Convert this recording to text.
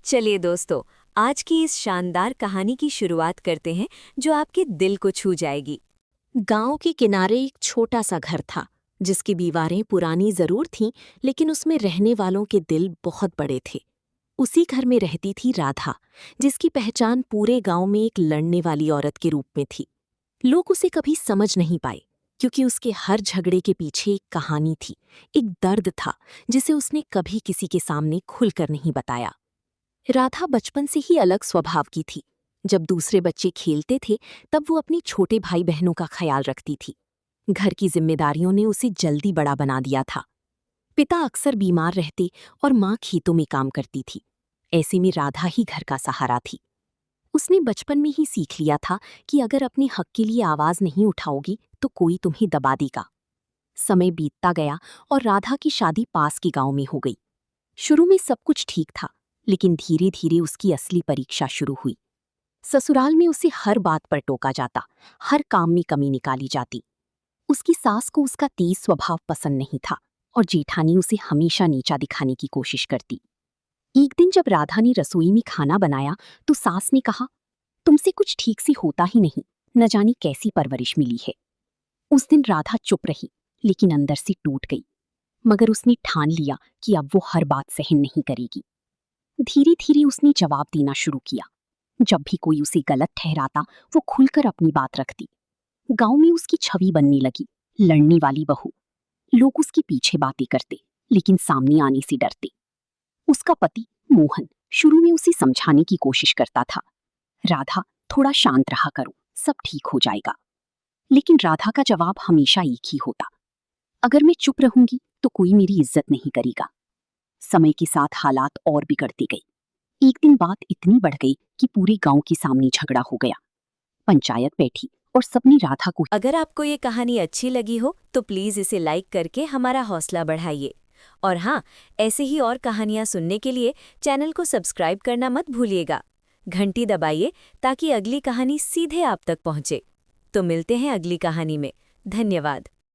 चलिए दोस्तों, आज की इस शानदार कहानी की शुरुआत करते हैं जो आपके दिल को छू जाएगी। गांव के किनारे एक छोटा सा घर था जिसकी दीवारें पुरानी जरूर थीं, लेकिन उसमें रहने वालों के दिल बहुत बड़े थे। उसी घर में रहती थी राधा, जिसकी पहचान पूरे गांव में एक लड़ने वाली औरत के रूप में थी। लोग उसे कभी समझ नहीं पाए, क्योंकि उसके हर झगड़े के पीछे एक कहानी थी, एक दर्द था जिसे उसने कभी किसी के सामने खुलकर नहीं बताया। राधा बचपन से ही अलग स्वभाव की थी। जब दूसरे बच्चे खेलते थे, तब वो अपनी छोटे भाई बहनों का ख्याल रखती थी। घर की जिम्मेदारियों ने उसे जल्दी बड़ा बना दिया था। पिता अक्सर बीमार रहते और माँ खेतों में काम करती थी। ऐसे में राधा ही घर का सहारा थी। उसने बचपन में ही सीख लिया था कि अगर अपने हक के लिए आवाज नहीं उठाओगी तो कोई तुम्हें दबा देगा। समय बीतता गया और राधा की शादी पास के गांव में हो गई। शुरू में सब कुछ ठीक था, लेकिन धीरे धीरे उसकी असली परीक्षा शुरू हुई। ससुराल में उसे हर बात पर टोका जाता, हर काम में कमी निकाली जाती। उसकी सास को उसका तेज स्वभाव पसंद नहीं था और जेठानी उसे हमेशा नीचा दिखाने की कोशिश करती। एक दिन जब राधा ने रसोई में खाना बनाया तो सास ने कहा, तुमसे कुछ ठीक से होता ही नहीं, न जाने कैसी परवरिश मिली है। उस दिन राधा चुप रही, लेकिन अंदर से टूट गई। मगर उसने ठान लिया कि अब वो हर बात सहन नहीं करेगी। धीरे धीरे उसने जवाब देना शुरू किया। जब भी कोई उसे गलत ठहराता, वो खुलकर अपनी बात रखती। गांव में उसकी छवि बनने लगी, लड़ने वाली बहू। लोग उसके पीछे बातें करते, लेकिन सामने आने से डरते। उसका पति मोहन शुरू में उसे समझाने की कोशिश करता था, राधा थोड़ा शांत रहा करो, सब ठीक हो जाएगा। लेकिन राधा का जवाब हमेशा एक ही होता, अगर मैं चुप रहूंगी तो कोई मेरी इज्जत नहीं करेगा। समय के साथ हालात और बिगड़ते गए। एक दिन बात इतनी बढ़ गई कि पूरे गांव के सामने झगड़ा हो गया। पंचायत बैठी और सबने राधा को। अगर आपको ये कहानी अच्छी लगी हो तो प्लीज़ इसे लाइक करके हमारा हौसला बढ़ाइए। और हाँ, ऐसे ही और कहानियाँ सुनने के लिए चैनल को सब्सक्राइब करना मत भूलिएगा। घंटी दबाइए ताकि अगली कहानी सीधे आप तक पहुँचे। तो मिलते हैं अगली कहानी में। धन्यवाद।